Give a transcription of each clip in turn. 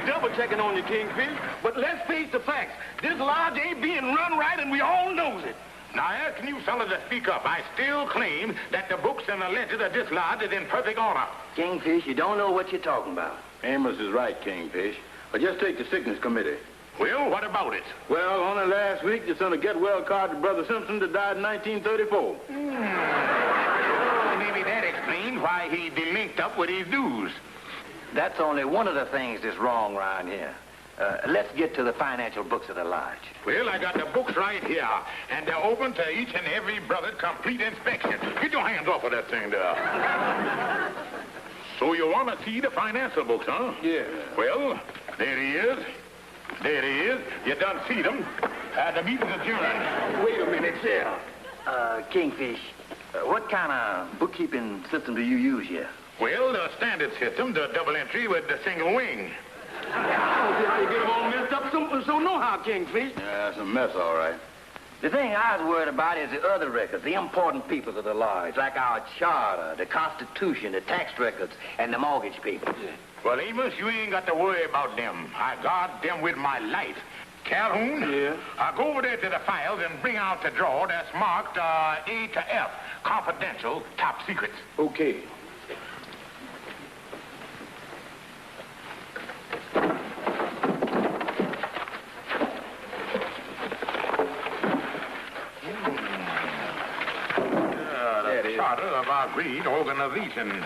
double-checking on you, Kingfish. But let's face the facts. This lodge ain't being run right, and we all knows it. Now, asking you fellas to speak up, I still claim that the books and the ledger of this lodge is in perfect order. Kingfish, you don't know what you're talking about. Amos is right, Kingfish. But just take the sickness committee. Well, what about it? Well, only last week, they sent a get-well card to Brother Simpson that died in 1934. Well, maybe that explains why he delinked up with his dues. That's only one of the things that's wrong around here. Let's get to the financial books of the lodge. Well, I got the books right here, and they're open to each and every brother's complete inspection. Get your hands off of that thing there. So you want to see the financial books, huh? Yeah. Well, there he is. There he is. You done see them. The meeting's adjourned. Wait a minute, sir. Kingfish, what kind of bookkeeping system do you use here? Well, the standard system, the double entry with the single wing. I don't see how you get them all messed up so nohow, Kingfish. Yeah, it's a mess, all right. The thing I was worried about is the other records, the important papers of the lodge, like our charter, the Constitution, the tax records, and the mortgage papers. Well, Amos, you ain't got to worry about them. I guard them with my life. Calhoun? Yeah? Go over there to the files and bring out the drawer that's marked A to F, confidential, top secrets. Okay. Charter of our great organization.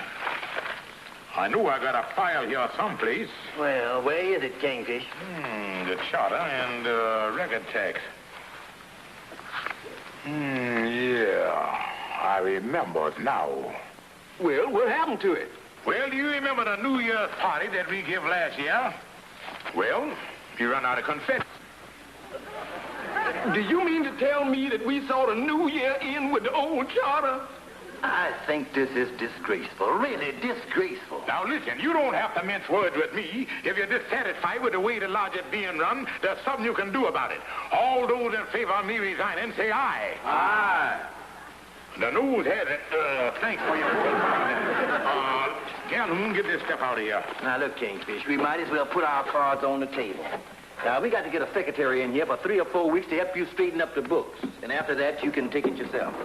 I know I got a file here someplace. Well, where is it, Kingfish? The charter and record tax. Yeah, I remember it now. Well, what happened to it? Well, do you remember the New Year's party that we gave last year? Well, you run out of confetti. Do you mean to tell me that we saw the new year in with the old charter? I think this is disgraceful, really disgraceful. Now, listen, you don't have to mince words with me. If you're dissatisfied with the way the lodge is being run, there's something you can do about it. All those in favor of me resigning, say aye. Aye. The news has it. Thanks for your Calhoun, get this stuff out of here. Now, look, Kingfish, we might as well put our cards on the table. Now, we got to get a secretary in here for 3 or 4 weeks to help you straighten up the books. And after that, you can take it yourself.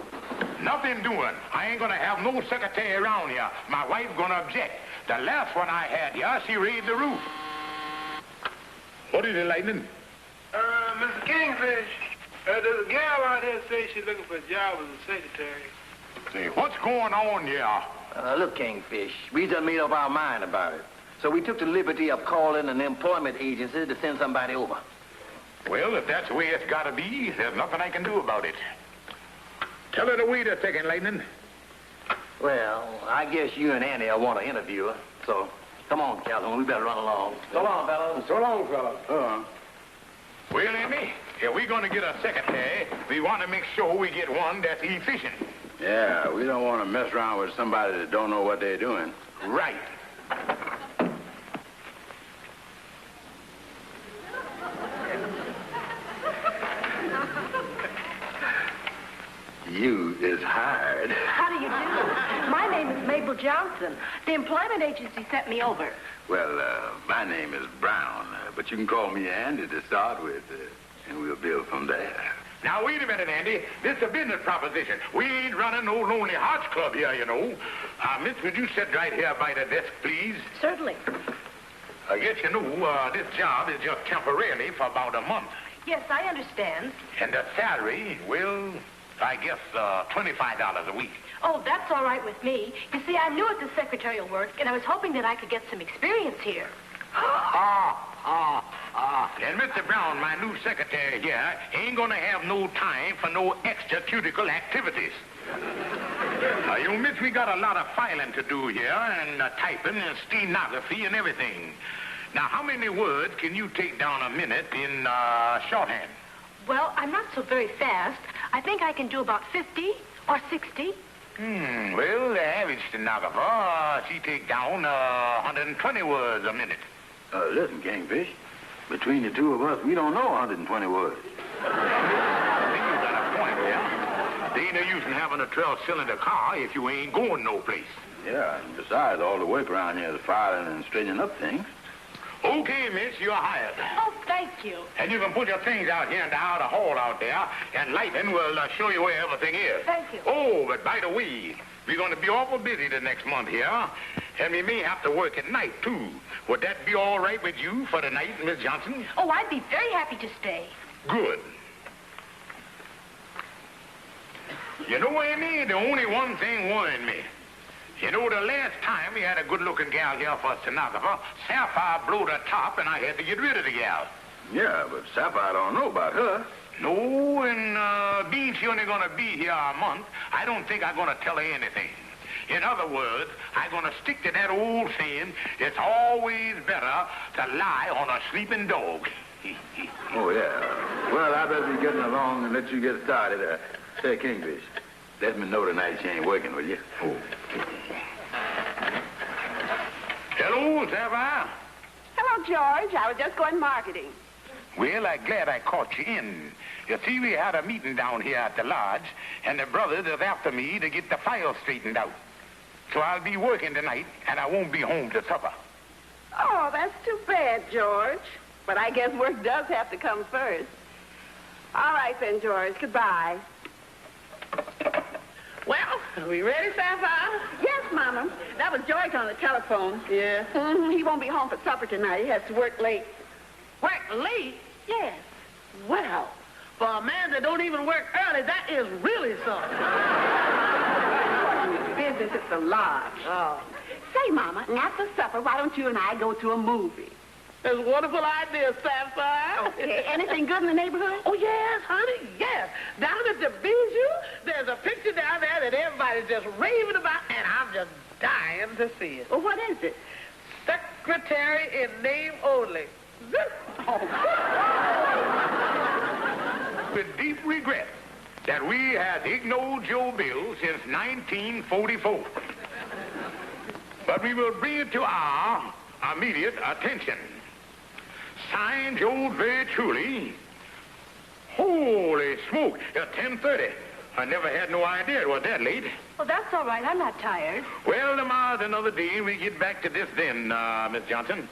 Nothing doing. I ain't gonna have no secretary around here. My wife's gonna object. The last one I had here, she raised the roof. What is it, Lightning? Mr. Kingfish, there's a gal out here say she's looking for a job as a secretary. Say, what's going on here? Look, Kingfish, we done made up our mind about it. So we took the liberty of calling an employment agency to send somebody over. Well, if that's the way it's gotta be, there's nothing I can do about it. Tell her to wait a second, Lightning. Well, I guess you and Annie will want to interview her. So, come on, Calhoun, we better run along. So long, fellas. So long, fellas. Well, Andy, if we're gonna get a secretary, we want to make sure we get one that's efficient. Yeah, we don't want to mess around with somebody that don't know what they're doing. Right. You is hired. How do you do? My name is Mabel Johnson. The employment agency sent me over. Well, my name is Brown, but you can call me Andy to start with, and we'll build from there. Now, wait a minute, Andy. This is a business proposition. We ain't running no Lonely Hearts Club here, you know. Miss, would you sit right here by the desk, please? Certainly. I guess you know this job is just temporarily for about a month. Yes, I understand. And the salary, well, I guess $25 a week. Oh, that's all right with me. You see, I'm new at the secretarial work, and I was hoping that I could get some experience here. And Mr. Brown, my new secretary here, ain't gonna have no time for no extra cuticle activities. You miss, we got a lot of filing to do here, and typing and stenography and everything. Now, how many words can you take down a minute in shorthand? Well, I'm not so very fast. I think I can do about 50 or 60. Well, the average stenographer, she take down 120 words a minute. Listen, Kingfish, between the two of us, we don't know 120 words. I think you got a point there. There ain't no use in having a 12-cylinder car if you ain't going no place. Yeah, and besides, all the work around here is filing and straightening up things. Okay, miss, you're hired. Oh, thank you. And you can put your things out here in the outer hall out there, and Lightning will show you where everything is. Thank you. Oh, but by the way, we're going to be awful busy the next month here, and we may have to work at night, too. Would that be all right with you for the night, Miss Johnson? Oh, I'd be very happy to stay. Good. You know, Amy, the only one thing worrying me. You know, the last time we had a good-looking gal here for a stenographer, Sapphire blew the top, and I had to get rid of the gal. Yeah, but Sapphire don't know about her. No, and being she only going to be here a month, I don't think I'm going to tell her anything. In other words, I'm going to stick to that old saying, it's always better to lie on a sleeping dog. Oh, yeah. Well, I better be getting along and let you get started. Say, Kingfish, let me know tonight she ain't working with you. Oh. Hello, Sapphire. Hello, George. I was just going marketing. Well, I'm glad I caught you in. You see, we had a meeting down here at the lodge, and the brothers is after me to get the file straightened out. So I'll be working tonight, and I won't be home to supper. Oh, that's too bad, George. But I guess work does have to come first. All right, then, George. Goodbye. Well, are we ready, Sapphire? Yes, Mama. That was George on the telephone. Yeah. He won't be home for supper tonight. He has to work late. Work late? Yes. Well, for a man that don't even work early, that is really something. Business at the lodge. Oh. Say, Mama, after supper, why don't you and I go to a movie? That's a wonderful idea, Sapphire. Okay. Anything good in the neighborhood? Oh, yes, honey, yes. Down at the Bijou, there's a picture down there that everybody's just raving about, and I'm just dying to see it. Well, what is it? Secretary in name only. With deep regret that we had ignored Joe Bill since 1944. But we will bring it to our immediate attention. Signed, Joe, very truly. Holy smoke, it's 10:30. I never had no idea it was that late. Well, that's all right. I'm not tired. Well, tomorrow's another day, and we get back to this then, Miss Johnson.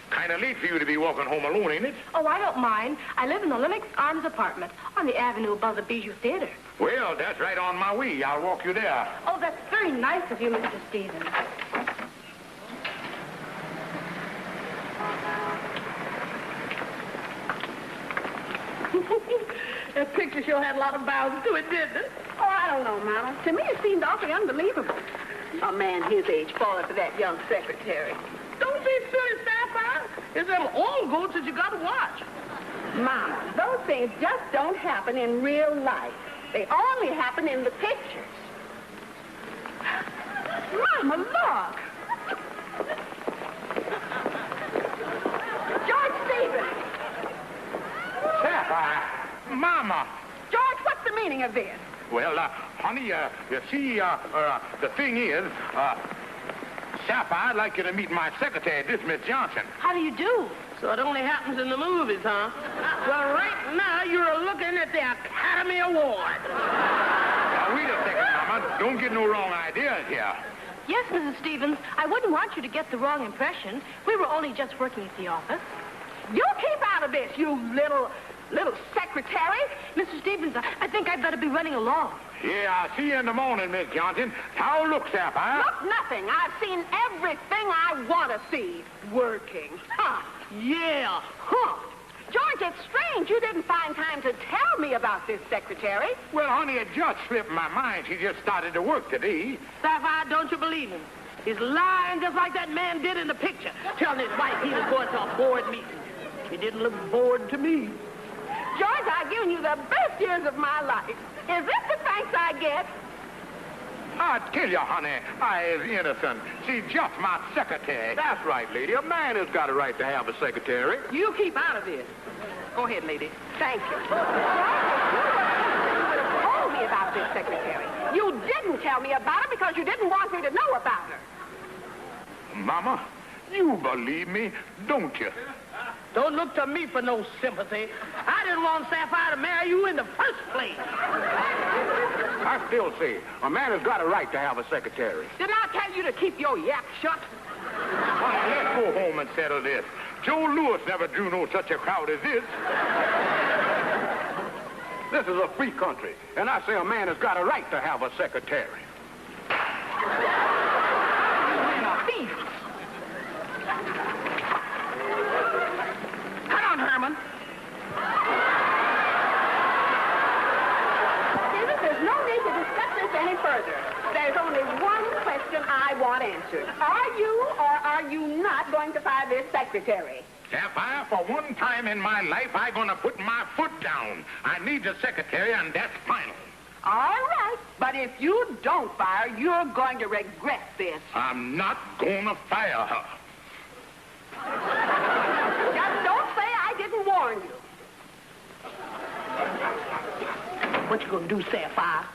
Kind of late for you to be walking home alone, ain't it? Oh, I don't mind. I live in the Lennox Arms apartment on the avenue above the Bijou Theater. Well, that's right on my way. I'll walk you there. Oh, that's very nice of you, Mr. Stevens. That picture sure had a lot of bounds to it, didn't it? Oh, I don't know, Mama. To me, it seemed awfully unbelievable. A man his age falling for that young secretary. Don't be silly, Sapphire. It's them old goats that you got to watch. Mama, those things just don't happen in real life. They only happen in the pictures. Mama, look. George Stevens. Sapphire, Mama. George, what's the meaning of this? Well, honey, you see, the thing is, Sapphire, I'd like you to meet my secretary, this Miss Johnson. How do you do? So it only happens in the movies, huh? Well, right now you're looking at the Academy Award. Now, wait a second, Mama. Don't get no wrong ideas here. Yes, Mrs. Stevens. I wouldn't want you to get the wrong impression. We were only just working at the office. You keep out of this, you little secretary. Mr. Stevens, I think I'd better be running along. Yeah, I'll see you in the morning, Miss Johnson. How look, Sapphire? Look, nothing. I've seen everything I want to see. Working. Huh. Yeah. Huh. George, it's strange you didn't find time to tell me about this secretary. Well, honey, it just slipped my mind. She just started to work today. Sapphire, don't you believe him? He's lying just like that man did in the picture, telling his wife he was going to a board meeting. He didn't look bored to me. George, I've given you the best years of my life. Is this the thanks I get? I tell you, honey, I is innocent. She's just my secretary. That's right, lady. A man has got a right to have a secretary. You keep out of this. Go ahead, lady. Thank you. George, you would have told me about this secretary. You didn't tell me about her because you didn't want me to know about her. Mama, you believe me, don't you? Don't look to me for no sympathy. I didn't want Sapphire to marry you in the first place. I still say, a man has got a right to have a secretary. Didn't I tell you to keep your yap shut? Honey, let's go home and settle this. Joe Louis never drew no such a crowd as this. This is a free country, and I say a man has got a right to have a secretary. Come on, Herman. Stevens, there's no need to discuss this any further. There's only one question I want answered. Are you or are you not going to fire this secretary? Sapphire, for one time in my life, I'm going to put my foot down. I need the secretary, and that's final. All right, but if you don't fire, you're going to regret this. I'm not going to fire her. Just don't say I didn't warn you. What you gonna do, Sapphire?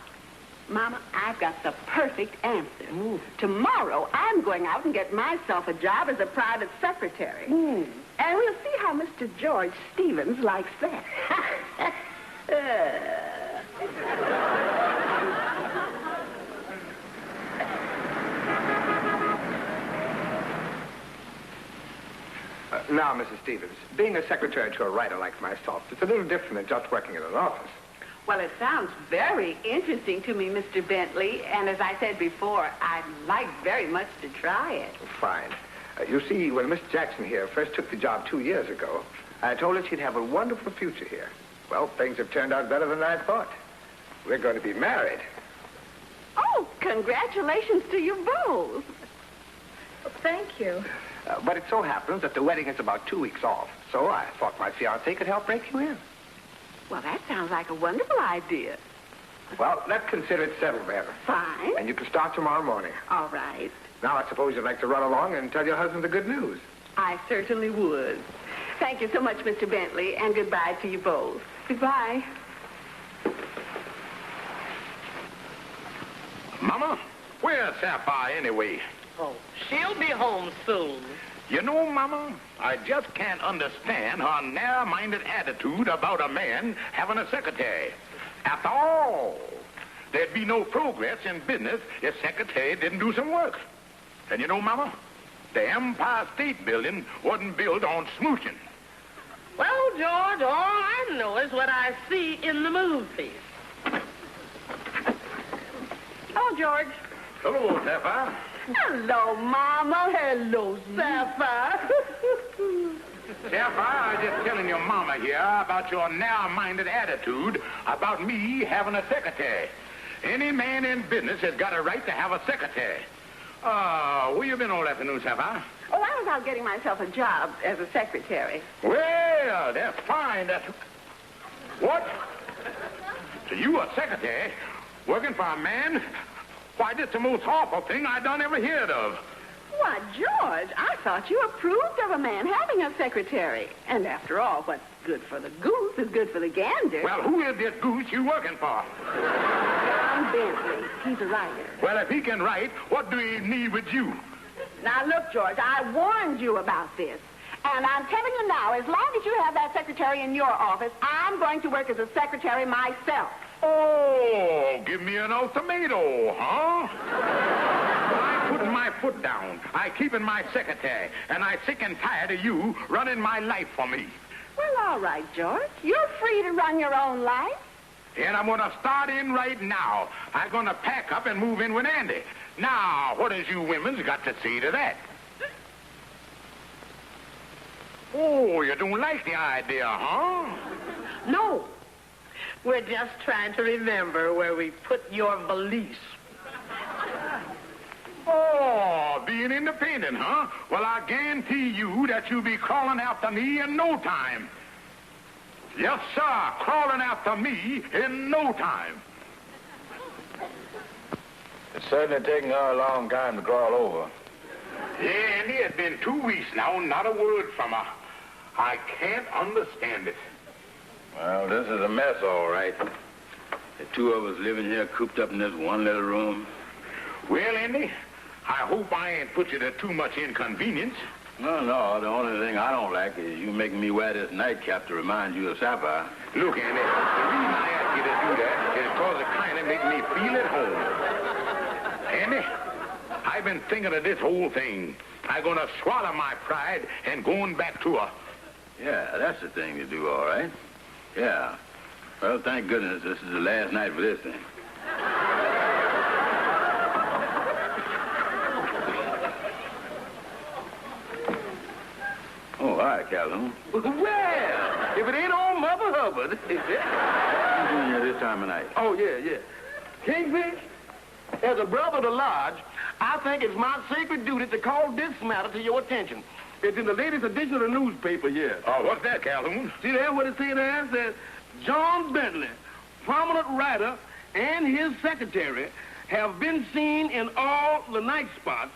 Mama, I've got the perfect answer. Tomorrow, I'm going out and get myself a job as a private secretary. And we'll see how Mr. George Stevens likes that. Now, Mrs. Stevens, being a secretary to a writer like myself, it's a little different than just working in an office. Well, it sounds very interesting to me, Mr. Bentley. And as I said before, I'd like very much to try it. Fine. You see, when Miss Jackson here first took the job 2 years ago, I told her she'd have a wonderful future here. Well, things have turned out better than I thought. We're going to be married. Oh, congratulations to you both. Thank you. But it so happens that the wedding is about 2 weeks off, so I thought my fiancé could help break you in. Well, that sounds like a wonderful idea. Well, let's consider it settled then. Fine. And you can start tomorrow morning. All right. Now, I suppose you'd like to run along and tell your husband the good news. I certainly would. Thank you so much, Mr. Bentley, and goodbye to you both. Goodbye. Mama, where's Sapphire anyway? Oh, she'll be home soon. You know, Mama, I just can't understand her narrow-minded attitude about a man having a secretary. After all, there'd be no progress in business if secretary didn't do some work. And you know, Mama, the Empire State Building wasn't built on smooching. Well, George, all I know is what I see in the movies. Oh, George. Hello, Sapphire. Hello, Mama. Hello, Sapphire. Sapphire, I was just telling your Mama here about your narrow-minded attitude about me having a secretary. Any man in business has got a right to have a secretary. Where you been all afternoon, Sapphire? Oh, I was out getting myself a job as a secretary. Well, that's fine. What? So you a secretary working for a man? Why, this is the most awful thing I done ever heard of. Why, George, I thought you approved of a man having a secretary. And after all, what's good for the goose is good for the gander. Well, who is this goose you working for? John Bentley. He's a writer. Well, if he can write, what do he need with you? Now, look, George, I warned you about this. And I'm telling you now, as long as you have that secretary in your office, I'm going to work as a secretary myself. Oh, give me an ultimatum, huh? Well, I'm putting my foot down. I keeping my secretary, and I'm sick and tired of you running my life for me. Well, all right, George. You're free to run your own life. And I'm going to start in right now. I'm going to pack up and move in with Andy. Now, what has you women's got to say to that? Oh, you don't like the idea, huh? No. We're just trying to remember where we put your valise. Oh, being independent, huh? Well, I guarantee you that you'll be crawling after me in no time. Yes, sir, crawling after me in no time. It's certainly taking her a long time to crawl over. Yeah, Andy, it's been 2 weeks now, not a word from her. I can't understand it. Well, this is a mess, all right. The two of us living here cooped up in this one little room. Well, Andy, I hope I ain't put you to too much inconvenience. No, the only thing I don't like is you making me wear this nightcap to remind you of Sapphire. Look, Andy, the reason I ask you to do that is because it kind of makes me feel at home. Andy, I I've been thinking of this whole thing. I'm going to swallow my pride and going back to her. Yeah, that's the thing to do, all right. Yeah. Well, thank goodness this is the last night for this thing. Oh, all right, Calhoun. Well, if it ain't old Mother Hubbard. What are you doing here this time of night? Oh, yeah. Kingfish, as a brother of the lodge, I think it's my sacred duty to call this matter to your attention. It's in the latest edition of the newspaper here. Oh, what's that, Calhoun? See there what it says there? It says, John Bentley, prominent writer, and his secretary have been seen in all the night spots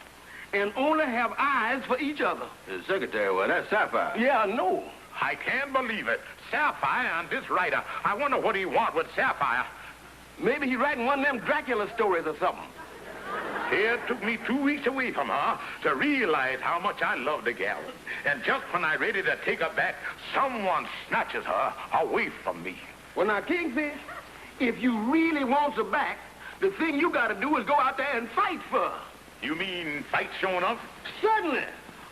and only have eyes for each other. The secretary, well, that's Sapphire. Yeah, I know. I can't believe it. Sapphire and this writer. I wonder what he want with Sapphire. Maybe he's writing one of them Dracula stories or something. It took me 2 weeks away from her to realize how much I love the gal. And just when I'm ready to take her back, someone snatches her away from me. Well, now, Kingfish, if you really want her back, the thing you got to do is go out there and fight for her. You mean fight showing up? Certainly.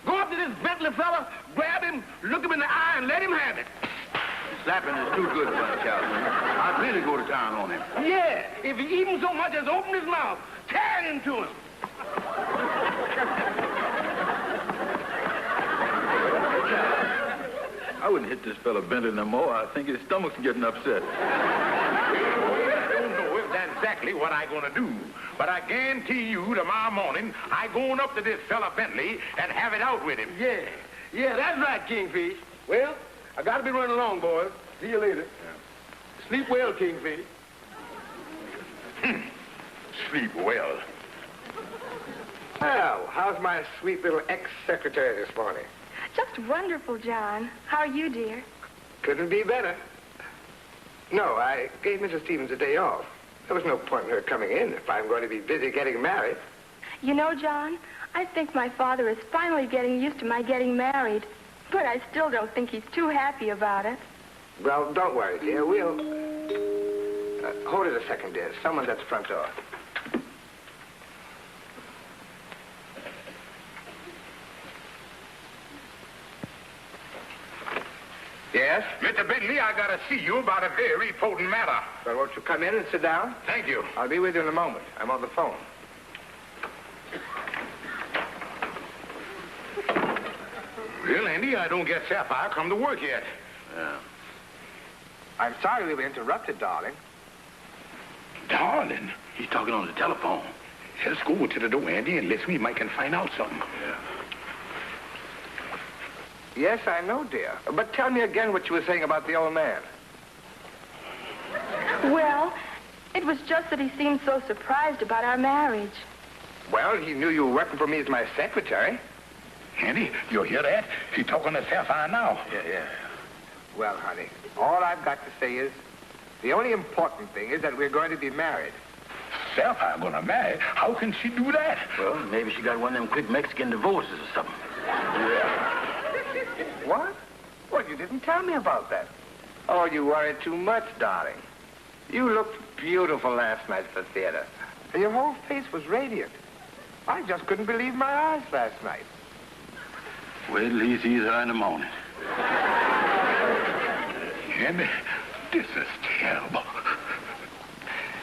Go up to this Bentley fella, grab him, look him in the eye, and let him have it. Slapping is too good for him, Calhoun. I'd really go to town on him. Yeah, if he even so much as open his mouth, tear it into him. I wouldn't hit this fella Bentley no more. I think his stomach's getting upset. I don't know if that's exactly what I'm going to do. But I guarantee you tomorrow morning, I'm going up to this fella Bentley and have it out with him. Yeah, that's right, Kingfish. Well, I got to be running along, boys. See you later. Yeah. Sleep well, Kingfish. Sleep well. Well, how's my sweet little ex-secretary this morning? Just wonderful, John. How are you, dear? Couldn't be better. No, I gave Mrs. Stevens a day off. There was no point in her coming in if I'm going to be busy getting married. You know, John, I think my father is finally getting used to my getting married. But I still don't think he's too happy about it. Well, don't worry, dear. We'll... hold it a second, dear. Someone's at the front door. Yes? Mr. Bentley, I got to see you about a very important matter. Well, won't you come in and sit down? Thank you. I'll be with you in a moment. I'm on the phone. Well, Andy, I don't get Sapphire come to work yet. Yeah. I'm sorry we were interrupted, darling. Darling, he's talking on the telephone. Let's go to the door, Andy, and let's see if Mike can find out something. Yeah. Yes, I know, dear. But tell me again what you were saying about the old man. Well, it was just that he seemed so surprised about our marriage. Well, he knew you were working for me as my secretary. Andy, you hear that? He's talking to Sapphire now. Yeah. Well, honey, all I've got to say is the only important thing is that we're going to be married. Sapphire gonna marry? How can she do that? Well, maybe she got one of them quick Mexican divorces or something. Yeah. What? Well, you didn't tell me about that. Oh, you worried too much, darling. You looked beautiful last night at the theater. And your whole face was radiant. I just couldn't believe my eyes last night. Wait till he sees her in the morning. Andy, this is terrible.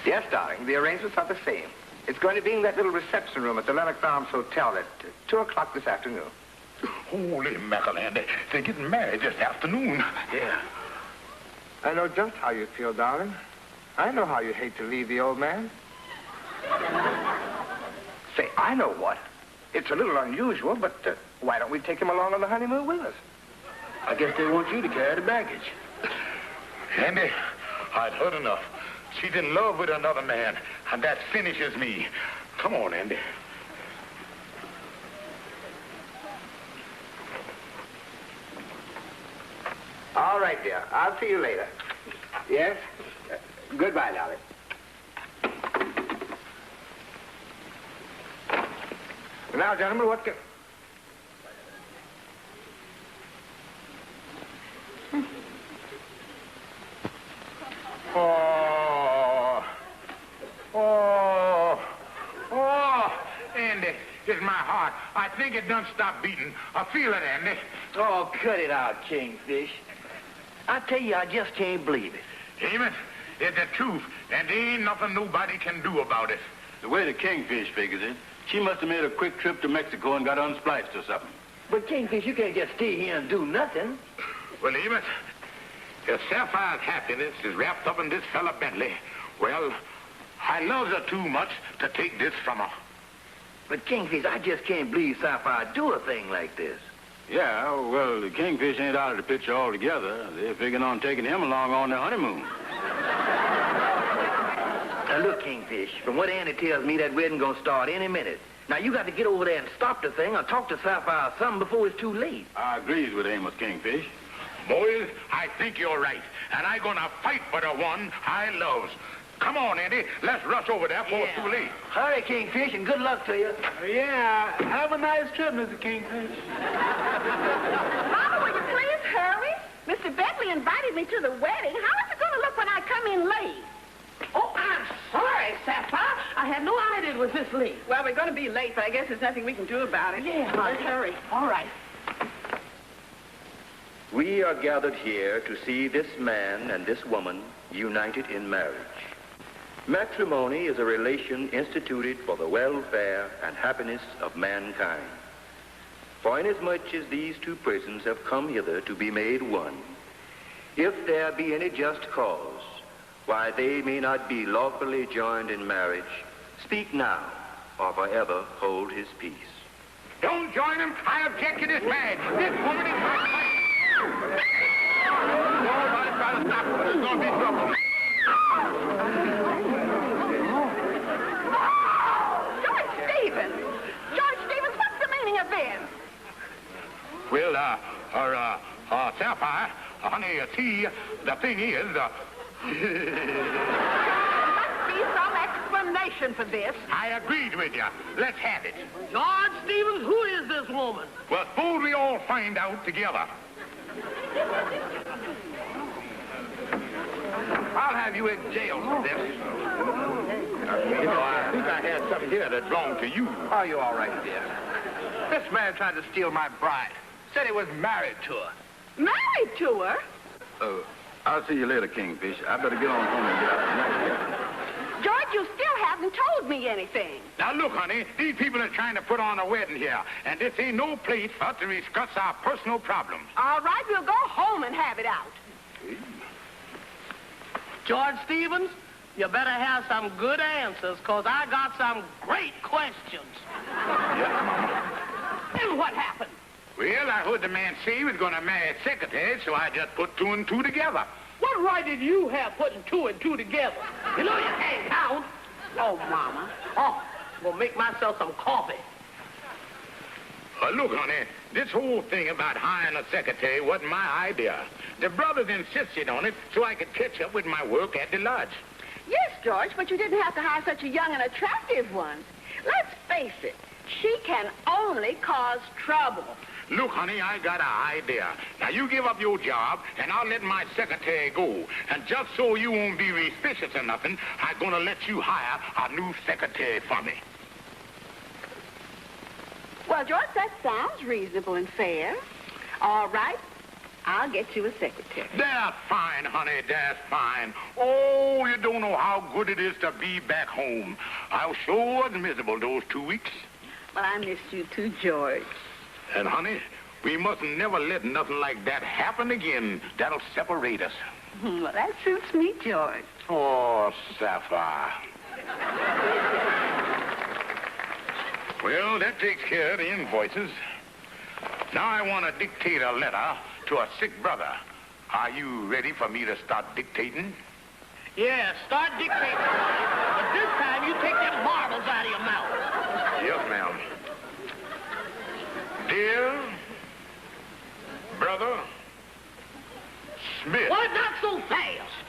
Yes, darling, the arrangements are the same. It's going to be in that little reception room at the Lennox Arms Hotel at 2 o'clock this afternoon. Holy mackerel, Andy. They're getting married this afternoon. Yeah. I know just how you feel, darling. I know how you hate to leave the old man. Say, I know what. It's a little unusual, but why don't we take him along on the honeymoon with us? I guess they want you to carry the baggage. Andy, I'd heard enough. She's in love with another man, and that finishes me. Come on, Andy. All right, dear. I'll see you later. Yes? Goodbye, darling. Now, gentlemen, what can... think it done stopped beating. I feel it, Andy. Oh, cut it out, Kingfish. I tell you, I just can't believe it. Amos, it's the truth, and there ain't nothing nobody can do about it. The way the Kingfish figures it, she must have made a quick trip to Mexico and got unspliced or something. But, Kingfish, you can't just stay here and do nothing. Well, Amos, if Sapphire's happiness is wrapped up in this fella Bentley, well, I love her too much to take this from her. But, Kingfish, I just can't believe Sapphire do a thing like this. Yeah, well, the Kingfish ain't out of the picture altogether. They're figuring on taking him along on their honeymoon. Now, look, Kingfish, from what Annie tells me, that wedding gonna start any minute. Now, you got to get over there and stop the thing or talk to Sapphire or something before it's too late. I agrees with Amos, Kingfish. Boys, I think you're right, and I'm gonna fight for the one I loves. Come on, Andy, let's rush over there before it's too late. Hurry, Kingfish, and good luck to you. Yeah, have a nice trip, Mr. Kingfish. Mama, will you please hurry? Mr. Bentley invited me to the wedding. How is it going to look when I come in late? Oh, I'm sorry, Sapphire. I had no idea it was this late. Well, we're going to be late, but I guess there's nothing we can do about it. Yeah, Let's hurry. All right. We are gathered here to see this man and this woman united in marriage. Matrimony is a relation instituted for the welfare and happiness of mankind. For inasmuch as these two persons have come hither to be made one, if there be any just cause why they may not be lawfully joined in marriage, speak now or forever hold his peace. Don't join him. I object to this marriage. This woman is my wife. Nobody try to stop her. There's going to be trouble. George Stevens, what's the meaning of this? Well, Sapphire, honey, see, the thing is, There must be some explanation for this. I agreed with you. Let's have it. George Stevens, who is this woman? Well, suppose we all find out together. I'll have you in jail for this. I think I had something here that belonged to you. Are you all right, dear? This man tried to steal my bride. Said he was married to her. Married to her? I'll see you later, Kingfish. I better get on home and get out. George, you still haven't told me anything. Now, look, honey, these people are trying to put on a wedding here, and this ain't no place for us to discuss our personal problems. All right, we'll go home and have it out. George Stevens, you better have some good answers, because I got some great questions. Yes, Mama. And what happened? Well, I heard the man say he was going to marry his secretary, so I just put two and two together. What right did you have putting two and two together? You know you can't count. Oh, Mama. Oh, I'm going to make myself some coffee. Look, honey, this whole thing about hiring a secretary wasn't my idea. The brothers insisted on it so I could catch up with my work at the lodge. Yes, George, but you didn't have to hire such a young and attractive one. Let's face it, she can only cause trouble. Look, honey, I got an idea. Now, you give up your job, and I'll let my secretary go. And just so you won't be suspicious or nothing, I'm going to let you hire a new secretary for me. Well, George, that sounds reasonable and fair. All right, I'll get you a secretary. That's fine, honey, that's fine. Oh, you don't know how good it is to be back home. I sure was miserable those 2 weeks. Well, I missed you too, George. And, honey, we must never let nothing like that happen again. That'll separate us. Well, that suits me, George. Oh, Sapphire. Well, that takes care of the invoices. Now I want to dictate a letter to a sick brother. Are you ready for me to start dictating? Yeah, start dictating. But this time you take them marbles out of your mouth. Yes, ma'am. Dear brother Smith. Why not so fast?